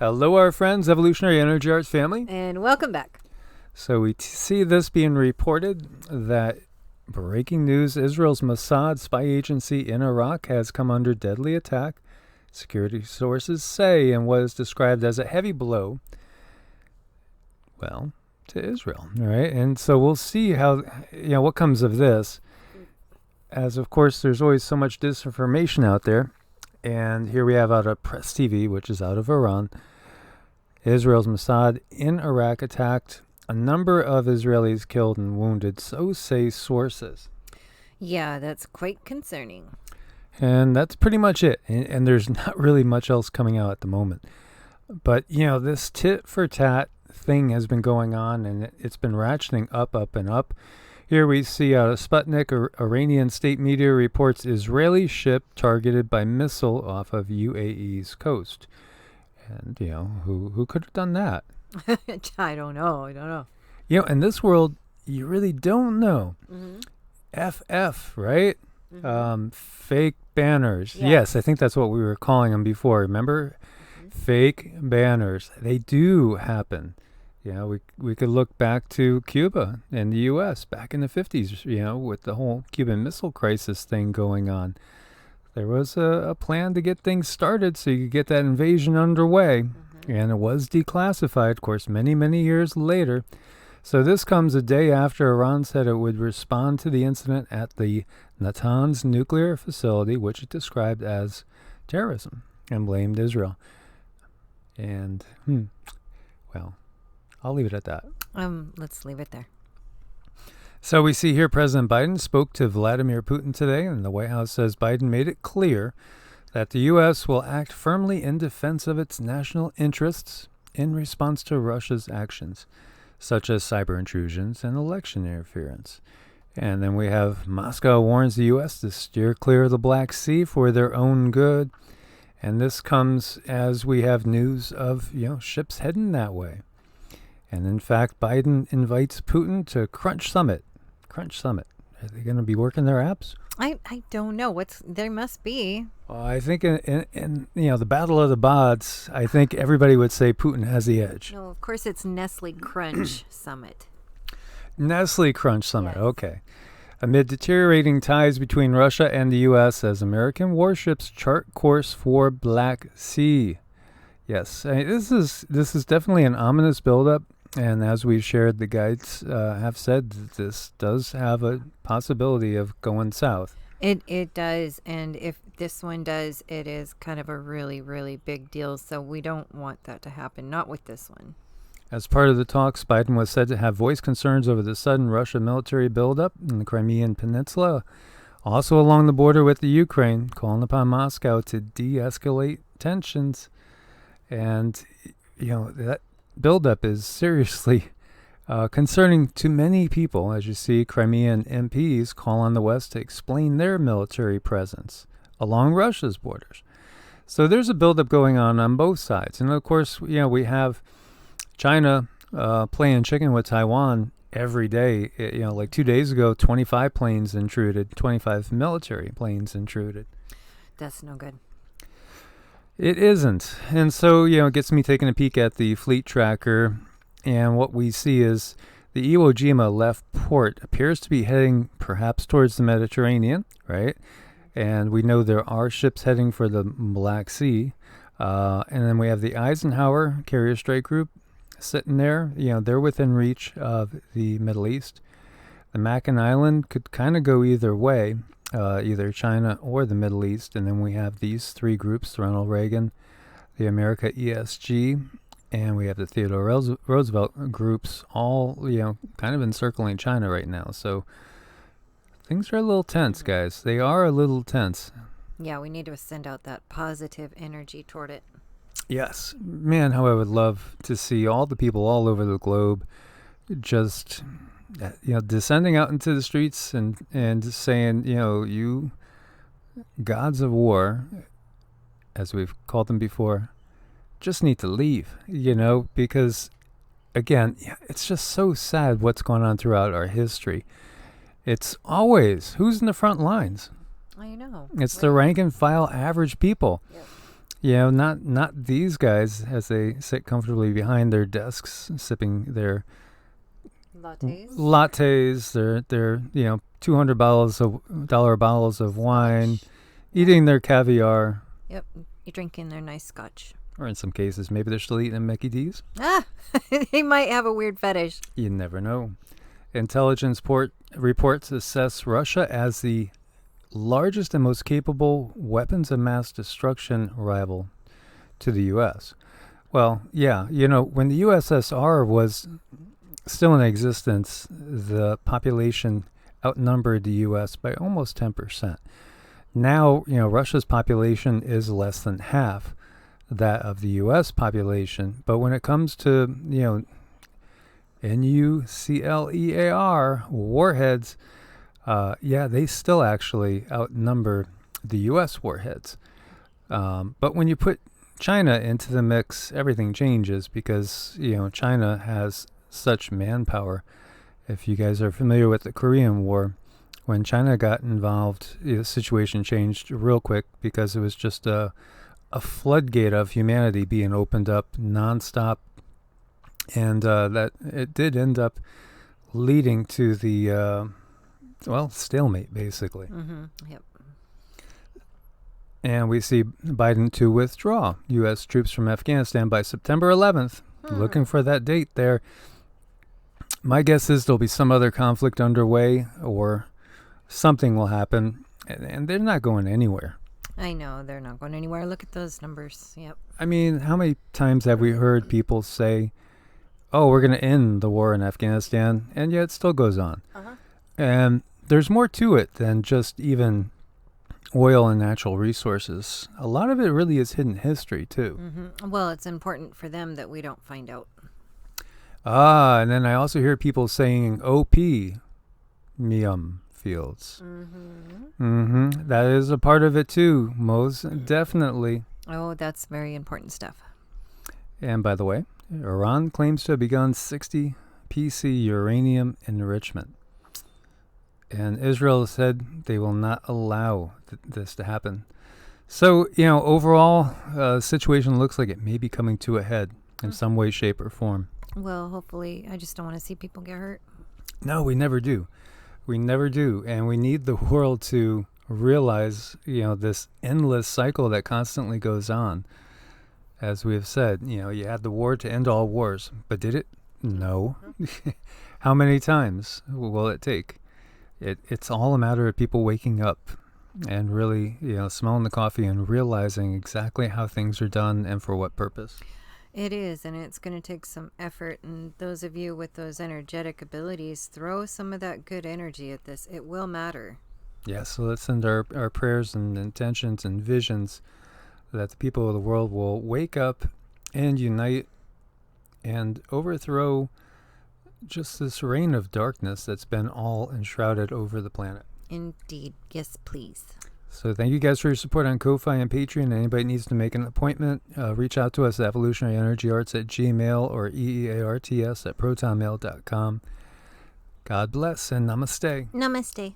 Hello, our friends, Evolutionary Energy Arts family. And welcome back. So we see this being reported that breaking news, Israel's Mossad spy agency in Iraq has come under deadly attack, security sources say, in what is described as a heavy blow, well, to Israel, all right? And so we'll see how, what comes of this, as of course there's always so much disinformation out there. And here we have out of Press TV, which is out of Iran, Israel's Mossad in Iraq attacked, a number of Israelis killed and wounded, so say sources. Yeah, that's quite concerning. And that's pretty much it. And there's not really much else coming out at the moment. But, this tit for tat thing has been going on, and it's been ratcheting up, and up. Here we see out of Sputnik, Iranian state media reports Israeli ship targeted by missile off of UAE's coast. And, who could have done that? I don't know. In this world, you really don't know. Mm-hmm. FF, right? Mm-hmm. Fake banners. Yes, I think that's what we were calling them before. Remember? Mm-hmm. Fake banners. They do happen. We could look back to Cuba and the U.S. back in the 50s, with the whole Cuban Missile Crisis thing going on. There was a plan to get things started so you could get that invasion underway, and it was declassified, of course, many, many years later. So this comes a day after Iran said it would respond to the incident at the Natanz nuclear facility, which it described as terrorism, and blamed Israel. And, well, I'll leave it at that. Let's leave it there. So we see here President Biden spoke to Vladimir Putin today, and the White House says Biden made it clear that the U.S. will act firmly in defense of its national interests in response to Russia's actions, such as cyber intrusions and election interference. And then we have Moscow warns the U.S. to steer clear of the Black Sea for their own good. And this comes as we have news of, ships heading that way. And in fact, Biden invites Putin to Crunch Summit. Are they going to be working their apps? I don't know. There must be. Well, I think in the battle of the bots, I think everybody would say Putin has the edge. No, of course it's Nestle Crunch Summit. Nestle Crunch Summit, yes. Okay. Amid deteriorating ties between Russia and the U.S. as American warships chart course for Black Sea. Yes, this is definitely an ominous buildup. And as we've shared, the guides have said that this does have a possibility of going south. It does, and if this one does, it is kind of a really, really big deal. So we don't want that to happen, not with this one. As part of the talks, Biden was said to have voiced concerns over the sudden Russian military buildup in the Crimean Peninsula, also along the border with the Ukraine, calling upon Moscow to de-escalate tensions. And, that buildup is seriously concerning to many people. As you see, Crimean MPs call on the West to explain their military presence along Russia's borders. So there's a buildup going on both sides. And of course, we have China playing chicken with Taiwan every day. Like 2 days ago, 25 planes intruded, 25 military planes intruded. That's no good. It isn't. And so, it gets me taking a peek at the fleet tracker, and what we see is the Iwo Jima left port appears to be heading perhaps towards the Mediterranean, right? And we know there are ships heading for the Black Sea. And then we have the Eisenhower Carrier Strike Group sitting there. They're within reach of the Middle East. The Mackinac Island could kind of go either way. Either China or the Middle East. And then we have these three groups, Ronald Reagan, the America ESG, and we have the Theodore Roosevelt groups, all, kind of encircling China right now. So things are a little tense, guys. They are a little tense. Yeah, we need to send out that positive energy toward it. Yes. Man, how I would love to see all the people all over the globe just descending out into the streets and saying, you gods of war, as we've called them before, just need to leave, because, again, it's just so sad what's going on throughout our history. It's always, who's in the front lines? I know. It's the rank and file average people. Yep. Not these guys as they sit comfortably behind their desks sipping their lattes, their $200 bottles of wine, eating their caviar. Yep, you're drinking their nice scotch. Or in some cases, maybe they're still eating Mickey D's. They might have a weird fetish. You never know. Intelligence reports assess Russia as the largest and most capable weapons of mass destruction rival to the U.S. Well, yeah, when the USSR was still in existence, the population outnumbered the U.S. by almost 10%. Now, Russia's population is less than half that of the U.S. population. But when it comes to, nuclear warheads, they still actually outnumber the U.S. warheads. But when you put China into the mix, everything changes because, China has such manpower. If you guys are familiar with the Korean War, when China got involved, the situation changed real quick because it was just a floodgate of humanity being opened up nonstop. And that it did end up leading to the, stalemate, basically. Mm-hmm. Yep. And we see Biden to withdraw U.S. troops from Afghanistan by September 11th. Looking for that date there. My guess is there'll be some other conflict underway or something will happen. And they're not going anywhere. I know, they're not going anywhere. Look at those numbers. Yep. I mean, how many times have we heard people say, we're going to end the war in Afghanistan, and yet it still goes on. Uh-huh. And there's more to it than just even oil and natural resources. A lot of it really is hidden history, too. Mm-hmm. Well, it's important for them that we don't find out. And then I also hear people saying opium fields. That is a part of it, too, most definitely. Oh, that's very important stuff. And by the way, Iran claims to have begun 60 PC uranium enrichment. And Israel said they will not allow this to happen. So, overall, the situation looks like it may be coming to a head in some way, shape, or form. Well, hopefully. I just don't want to see people get hurt. No, we never do. We never do. And we need the world to realize, this endless cycle that constantly goes on. As we have said, you had the war to end all wars, but did it? No. How many times will it take? It's all a matter of people waking up and really, smelling the coffee and realizing exactly how things are done and for what purpose. It is, and it's going to take some effort. And those of you with those energetic abilities, throw some of that good energy at this. It will matter. Yeah, so let's send our prayers and intentions and visions that the people of the world will wake up and unite and overthrow just this reign of darkness that's been all enshrouded over the planet. Indeed. Yes, please. So thank you guys for your support on Ko-Fi and Patreon. Anybody needs to make an appointment, reach out to us at evolutionaryenergyarts@gmail or EEARTS@protonmail.com. God bless and namaste. Namaste.